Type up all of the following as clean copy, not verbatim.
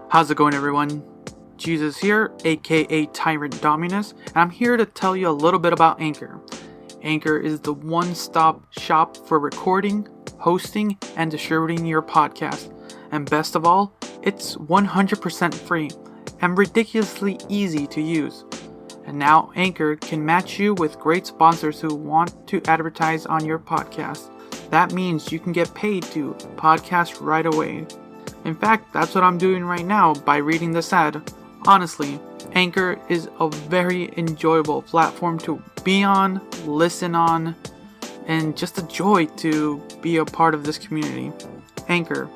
How's it going, everyone? Jesus here, aka Tyrant Dominus, and I'm here to tell you a little bit about Anchor. Anchor is the one-stop shop for recording, hosting, and distributing your podcast. And best of all, it's 100% free and ridiculously easy to use. And now Anchor can match you with great sponsors who want to advertise on your podcast. That means you can get paid to podcast right away. In fact, that's what I'm doing right now by reading this ad. Honestly, Anchor is a very enjoyable platform to be on, listen on, and just a joy to be a part of this community. Anchor,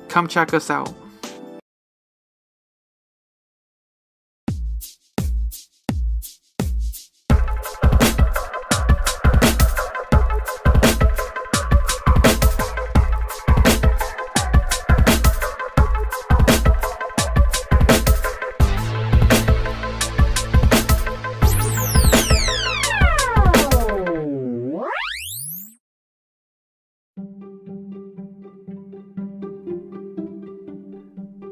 come check us out.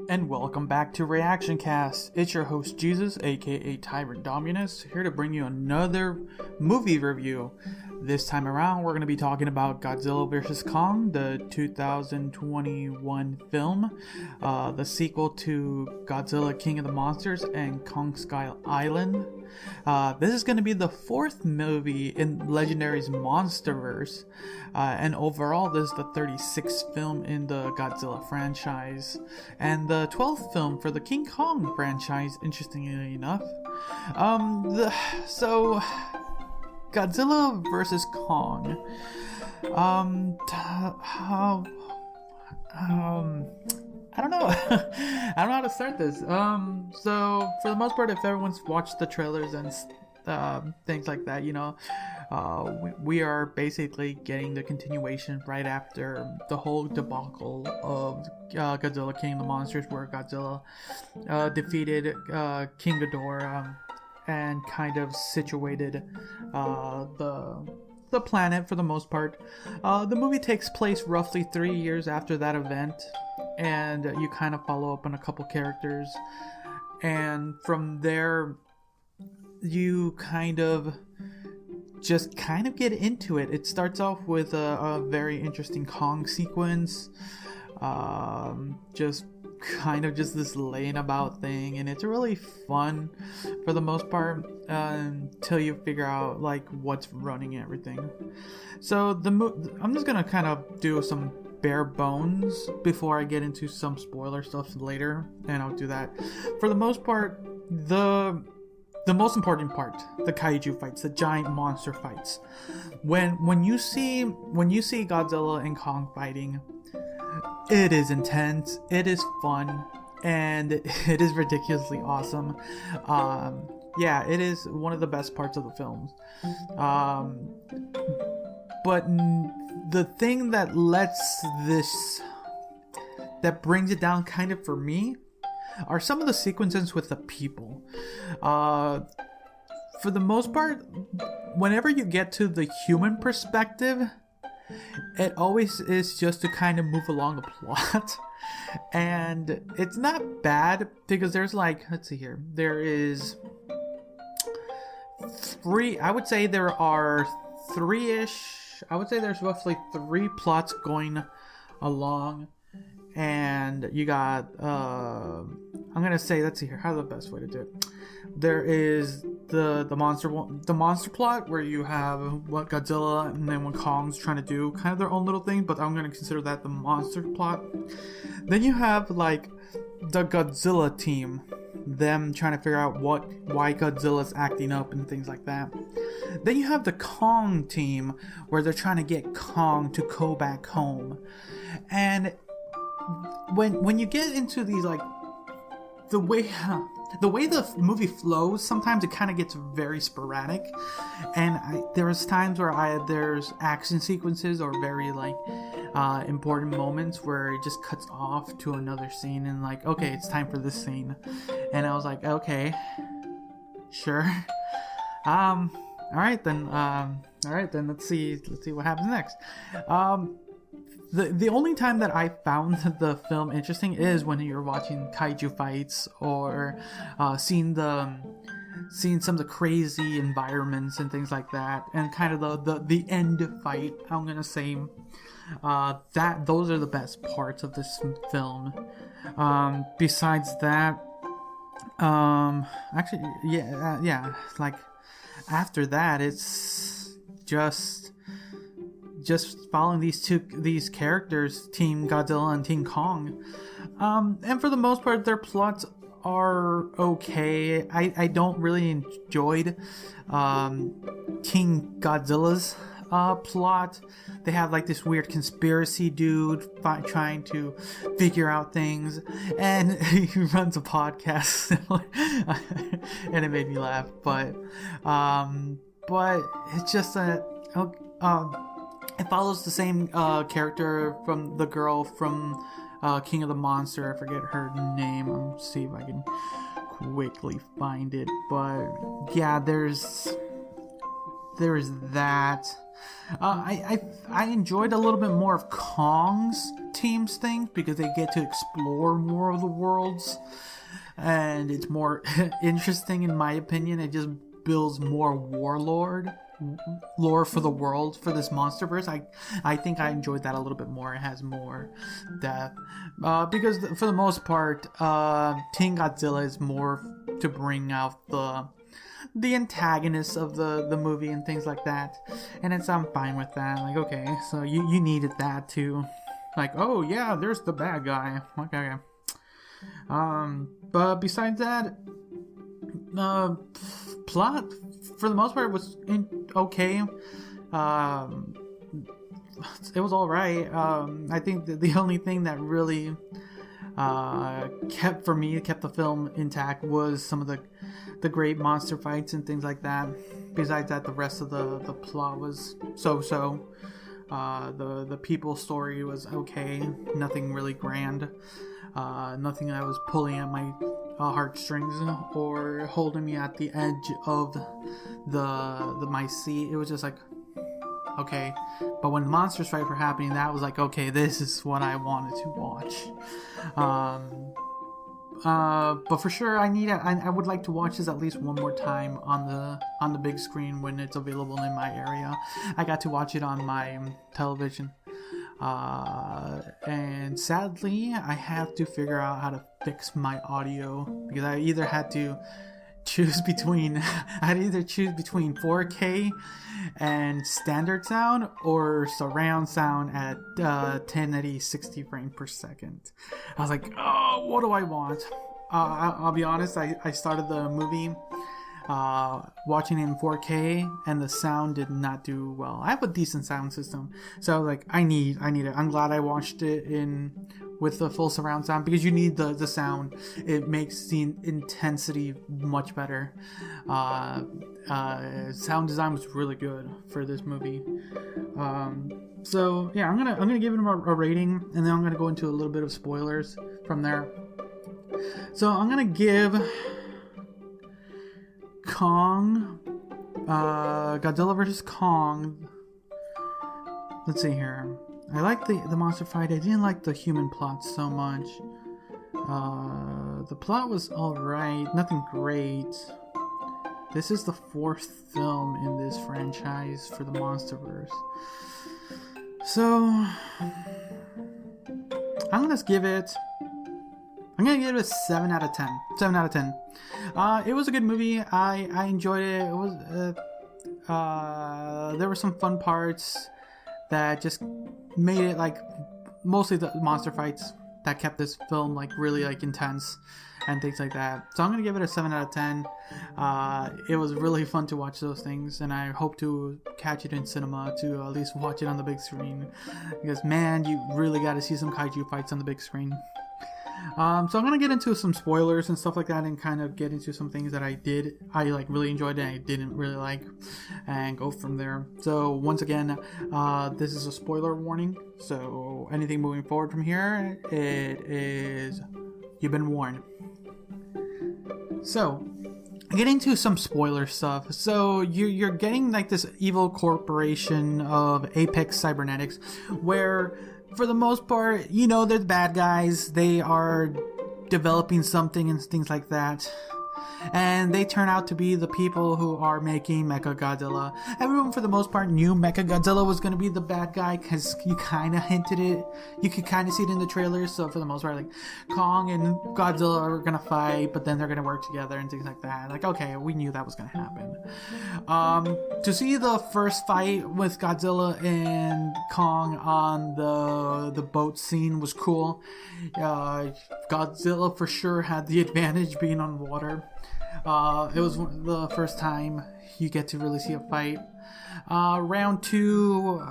And welcome back to Reactioncast. It's your host Jesus, aka Tyrant Dominus, here to bring you another movie review. This time around, we're going to be talking about Godzilla vs. Kong, the 2021 film, the sequel to Godzilla King of the Monsters and Kong Skull Island. This is going to be the fourth movie in Legendary's Monsterverse, and overall this is the 36th film in the Godzilla franchise, and the 12th film for the King Kong franchise, interestingly enough. Godzilla vs. Kong. I don't know. I don't know how to start this. So for the most part, if everyone's watched the trailers and things like that, we are basically getting the continuation right after the whole debacle of Godzilla King of the Monsters, where Godzilla defeated King Ghidorah and kind of situated the planet for the most part. The movie takes place roughly 3 years after that event, and you kind of follow up on a couple characters, and from there you kind of get into it. It starts off with a very interesting Kong sequence, just this laying about thing, and it's really fun for the most part until you figure out like what's running everything. So I'm just gonna kind of do some bare bones before I get into some spoiler stuff later, and I'll do that. For the most part, the most important part, the kaiju fights, the giant monster fights. When you see Godzilla and Kong fighting, it is intense, it is fun, and it is ridiculously awesome. It is one of the best parts of the film. But the thing that brings it down kind of for me are some of the sequences with the people. For the most part, whenever you get to the human perspective, it always is just to kind of move along the plot. And it's not bad, because there's let's see here, there is I would say there are there's roughly 3 plots going along. And you got I'm gonna say, let's see here, how's the best way to do it? There is the monster plot, where you have what Godzilla and then what Kong's trying to do, kind of their own little thing, but I'm gonna consider that the monster plot. Then you have like the Godzilla team, them trying to figure out why Godzilla's acting up and things like that. Then you have the Kong team, where they're trying to get Kong to go back home. And when you get into these, like, the way the movie flows, sometimes it kind of gets very sporadic, and there's times where there's action sequences or very important moments where it just cuts off to another scene, and okay, it's time for this scene, and I was like, okay, sure, all right then, let's see what happens next. the only time that I found the film interesting is when you're watching kaiju fights or seeing some of the crazy environments and things like that, and kind of the end fight. I'm gonna say that those are the best parts of this film. Besides that, actually, yeah, like after that, it's just following these characters, Team Godzilla and Team Kong, and for the most part, their plots are okay. I don't really enjoyed King Godzilla's plot. They have like this weird conspiracy dude trying to figure out things, and he runs a podcast and it made me laugh, but it's just it follows the same character from the girl from King of the Monster. I forget her name. I'll see if I can quickly find it. But yeah, there's that. I enjoyed a little bit more of Kong's team's thing because they get to explore more of the worlds, and it's more interesting in my opinion. It just builds more lore for the world for this monsterverse. I think I enjoyed that a little bit more. It has more depth because for the most part, King Godzilla is more to bring out the antagonists of the movie and things like that, and I'm fine with that. Like, okay, so you needed that too, like, oh yeah, there's the bad guy. Okay. But besides that, plot for the most part was okay. It was all right. I think the only thing that really kept the film intact was some of the great monster fights and things like that. Besides that, the rest of the plot was so. The people story was okay. Nothing really grand. Nothing that was pulling at my heartstrings or holding me at the edge of my seat. It was just like, okay. But when the monsters fight were happening, that was like, okay, this is what I wanted to watch. But for sure, I would like to watch this at least one more time on the big screen when it's available in my area. I got to watch it on my television, and sadly, I have to figure out how to fix my audio because I either had to choose between 4K and standard sound or surround sound at 1080 60 frames per second. I was like, oh, what do I want? I'll be honest, I started the movie watching it in 4K and the sound did not do well. I have a decent sound system, so I was like, I need it. I'm glad I watched it with the full surround sound because you need the sound. It makes the intensity much better. Sound design was really good for this movie. So yeah, I'm gonna give it a rating, and then I'm gonna go into a little bit of spoilers from there. So I'm gonna give Godzilla vs. Kong. Let's see here. I like the monster fight. I didn't like the human plot so much. The plot was alright, nothing great. This is the fourth film in this franchise for the Monsterverse. So I'm gonna give it a 7 out of 10. 7 out of 10. It was a good movie. I enjoyed it. It was there were some fun parts that just made it like mostly the monster fights that kept this film like really like intense and things like that. So I'm gonna give it a 7 out of 10. It was really fun to watch those things, and I hope to catch it in cinema to at least watch it on the big screen, because man, you really got to see some kaiju fights on the big screen. So I'm gonna get into some spoilers and stuff like that, and kind of get into some things that I like really enjoyed and I didn't really like, and go from there. So once again, this is a spoiler warning. So anything moving forward from here, you've been warned. So getting to some spoiler stuff. So you're getting like this evil corporation of Apex Cybernetics, where for the most part, they're the bad guys. They are developing something and things like that. And they turn out to be the people who are making Mechagodzilla. Everyone, for the most part, knew Mechagodzilla was going to be the bad guy because you kind of hinted it. You could kind of see it in the trailers. So for the most part, like, Kong and Godzilla are going to fight, but then they're going to work together and things like that. Like, okay, we knew that was going to happen. To see the first fight with Godzilla and Kong on the boat scene was cool. Godzilla for sure had the advantage being on water. It was the first time you get to really see a fight. Round 2.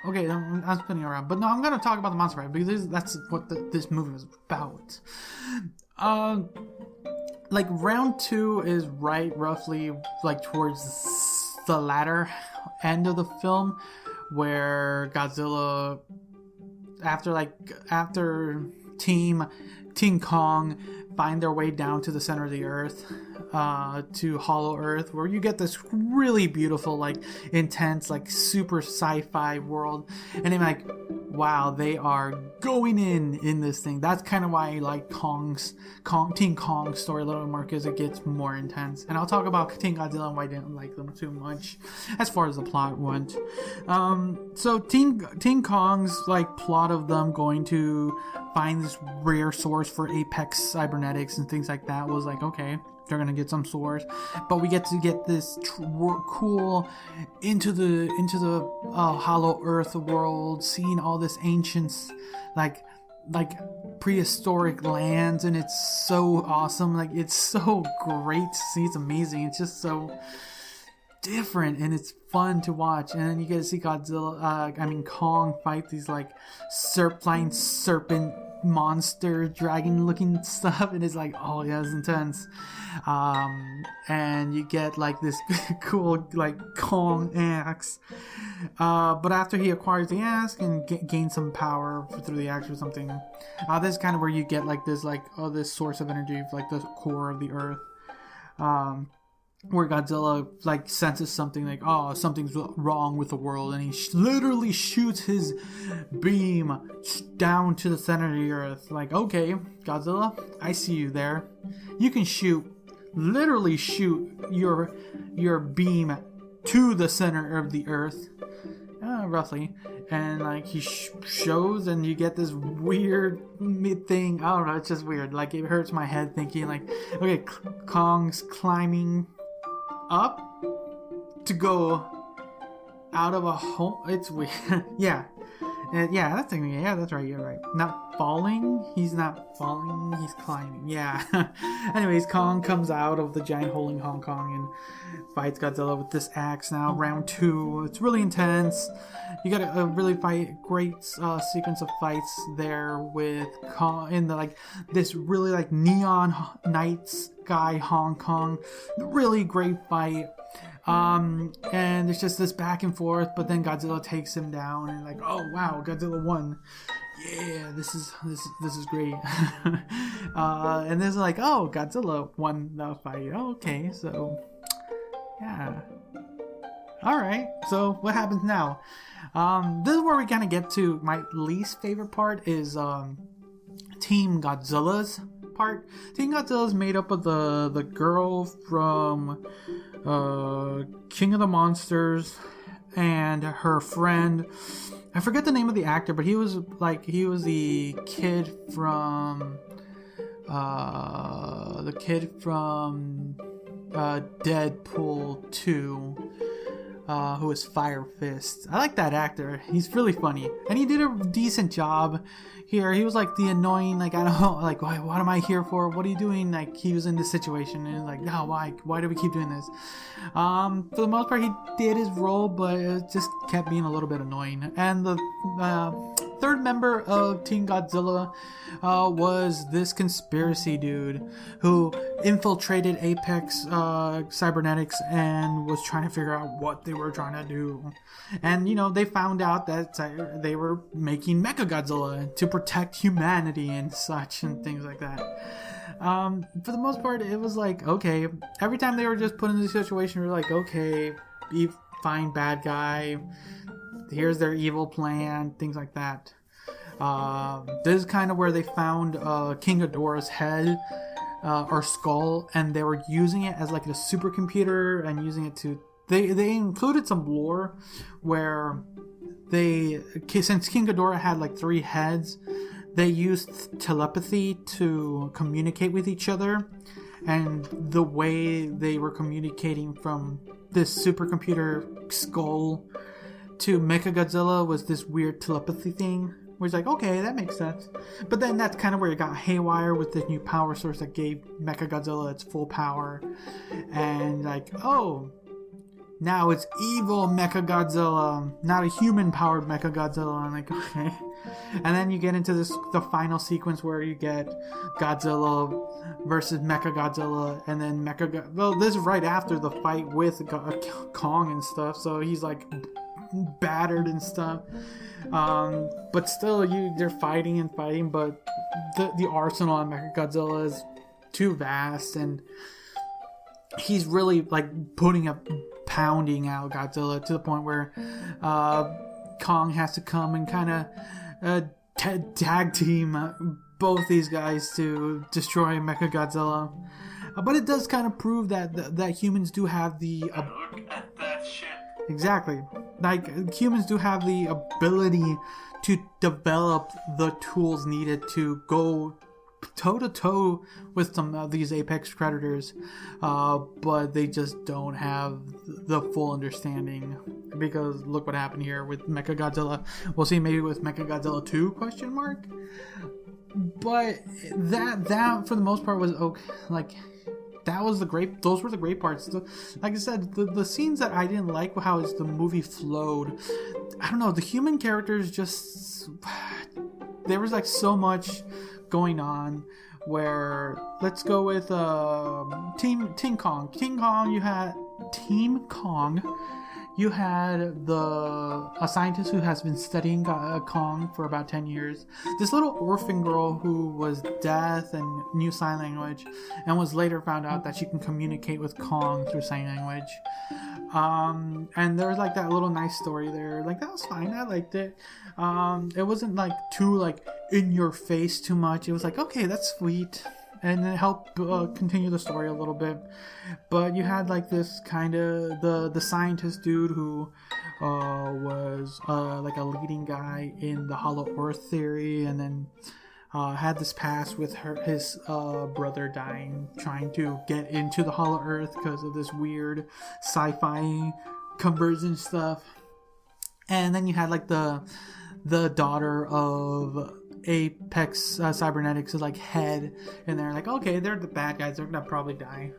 Okay, I'm spinning around, but no, I'm gonna talk about the monster fight because that's what this movie was about. Like, round 2 is roughly like towards the latter end of the film, where Godzilla, after Team Kong find their way down to the center of the earth, to Hollow Earth, where you get this really beautiful, like, intense, like, super sci-fi world, and I'm like, wow, they are going in this thing. That's kind of why I like Team Kong's story a little more, because it gets more intense. And I'll talk about Team Godzilla and why I didn't like them too much as far as the plot went. So Team Kong's, like, plot of them going to find this rare source for Apex cybernetics and things like that was like, okay, they're gonna get some source, but we get to get this cool into the Hollow Earth world, seeing all this ancient, like prehistoric lands, and it's so awesome. Like, it's so great to see. It's amazing. It's just so different, and it's fun to watch. And then you get to see Kong fight these, like, flying serpent monster dragon looking stuff, and it's like, oh yeah, it's intense. And you get, like, this cool, like, Kong axe, but after he acquires the axe and gains some power through the axe or something, this is kind of where you get, like, this, like, this source of energy, like the core of the earth, where Godzilla, like, senses something, like, oh, something's wrong with the world, and he literally shoots his beam down to the center of the earth. Like, okay, Godzilla, I see you there. You can literally shoot your beam to the center of the earth, roughly, and, like, he shows, and you get this weird thing. I don't know, it's just weird. Like, it hurts my head thinking, like, okay, Kong's climbing up to go out of a hole. It's weird. Yeah, that's right. You're right. Not falling. He's not falling. He's climbing. Yeah. Anyways, Kong comes out of the giant hole in Hong Kong and fights Godzilla with this axe. Now, round 2. It's really intense. You got a really great sequence of fights there with Kong in this really, like, neon night sky Hong Kong. Really great fight. And it's just this back and forth, but then Godzilla takes him down, and, like, oh wow, Godzilla won. Yeah, this is great. And there's, like, oh, Godzilla won the fight. Okay, so yeah. Alright, so what happens now? This is where we kind of get to my least favorite part, is Team Godzilla's part. Team Godzilla is made up of the girl from King of the Monsters and her friend. I forget the name of the actor, but he was the kid from Deadpool 2, who is Fire Fist. I like that actor. He's really funny, and he did a decent job here. He was, like, the annoying, like, I don't know, like, what am I here for? What are you doing? Like, he was in this situation, and like, no, why do we keep doing this? For the most part, he did his role, but it just kept being a little bit annoying. And the third member of Team Godzilla was this conspiracy dude who infiltrated Apex Cybernetics and was trying to figure out what they were trying to do. And, they found out that they were making Mechagodzilla to protect humanity and such and things like that. For the most part, it was like, okay, every time they were just put in this situation, we were like, okay, find bad guy, here's their evil plan, things like that. This is kind of where they found King Ghidorah's head or skull, and they were using it as like a supercomputer and using it to. They included some lore where since King Ghidorah had like 3 heads, they used telepathy to communicate with each other, and the way they were communicating from this supercomputer skull to Mechagodzilla was this weird telepathy thing. Where it's like, okay, that makes sense. But then that's kind of where it got haywire with this new power source that gave Mechagodzilla its full power. And like, oh, now it's evil Mechagodzilla, not a human-powered Mechagodzilla. I'm like, okay. And then you get into the final sequence where you get Godzilla versus Mechagodzilla, and then well, this is right after the fight with Kong and stuff, so he's like battered and stuff. But still, they're fighting, but the arsenal on Mechagodzilla is too vast, and he's really like pounding out Godzilla to the point where Kong has to come and kind of tag team both these guys to destroy Mechagodzilla. But it does kind of prove that humans do have the look at that shit. Exactly. Like, humans do have the ability to develop the tools needed to go toe-to-toe with some of these apex predators, but they just don't have the full understanding, because look what happened here with Mechagodzilla. We'll see maybe with Mechagodzilla 2, question mark? But that for the most part was okay. Like, those were the great parts. Like I said, the scenes that I didn't like were how the movie flowed. I don't know, the human characters just, there was like so much going on, where let's go with Team Kong. You had a scientist who has been studying Kong for about 10 years. This little orphan girl who was deaf and knew sign language, and was later found out that she can communicate with Kong through sign language. And there was like that little nice story there. Like, that was fine. I liked it. It wasn't like too like in your face too much. It was like, okay, that's sweet. And it helped continue the story a little bit. But you had like this kind of the scientist dude who was like a leading guy in the Hollow Earth theory, and then had this past with his brother dying, trying to get into the Hollow Earth because of this weird sci-fi conversion stuff. And then you had like the daughter of Apex Cybernetics' like head, and they're like, okay, they're the bad guys, they're gonna probably die.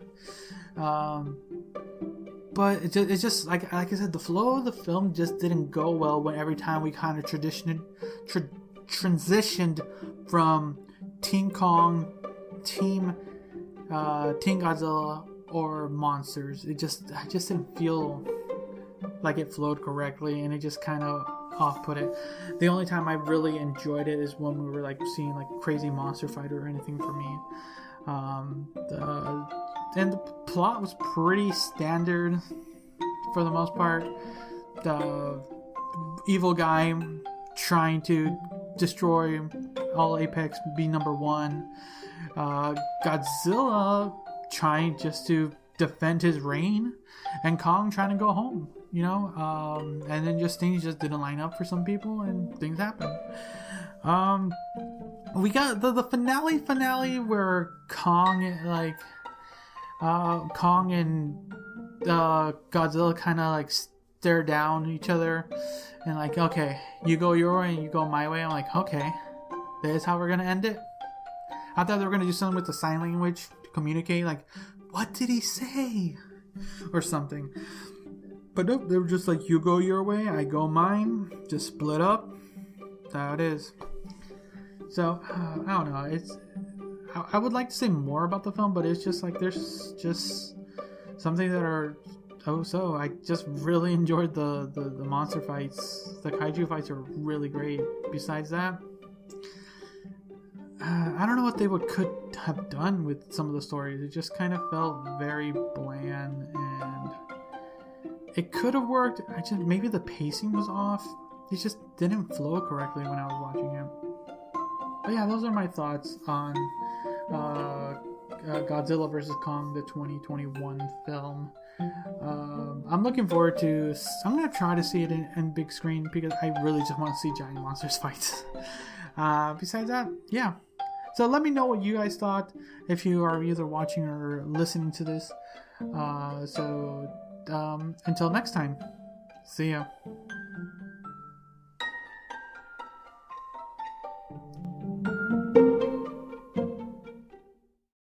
But it's just like I said, the flow of the film just didn't go well when every time we kind of transitioned from Team Kong, Team Godzilla, or monsters. I just didn't feel like it flowed correctly, and it just kind of off-put it. The only time I really enjoyed it is when we were like seeing like crazy monster fighter or anything for me. And the plot was pretty standard for the most part. The evil guy trying to destroy all Apex, be number one. Godzilla trying just to defend his reign, and Kong trying to go home, you know. And then just things just didn't line up for some people, and things happened. We got the finale where Kong and Godzilla kind of like stare down at each other, and like, okay, you go your way and you go my way. I'm like, okay, this is how we're gonna end it. I thought they were gonna do something with the sign language to communicate, like, what did he say, or something. But nope, they were just like, you go your way, I go mine, just split up. That's how it is. So I don't know. I would like to say more about the film, but it's just like there's just something that are so. I just really enjoyed the monster fights. The kaiju fights are really great. Besides that, I don't know what they could have done with some of the stories. It just kind of felt very bland, and it could have worked. Maybe the pacing was off. It just didn't flow correctly when I was watching it. But yeah, those are my thoughts on Godzilla vs. Kong, the 2021 film. I'm looking forward to. I'm gonna try to see it in big screen because I really just want to see giant monsters fight. Besides that, yeah. So let me know what you guys thought if you are either watching or listening to this. Until next time, see ya.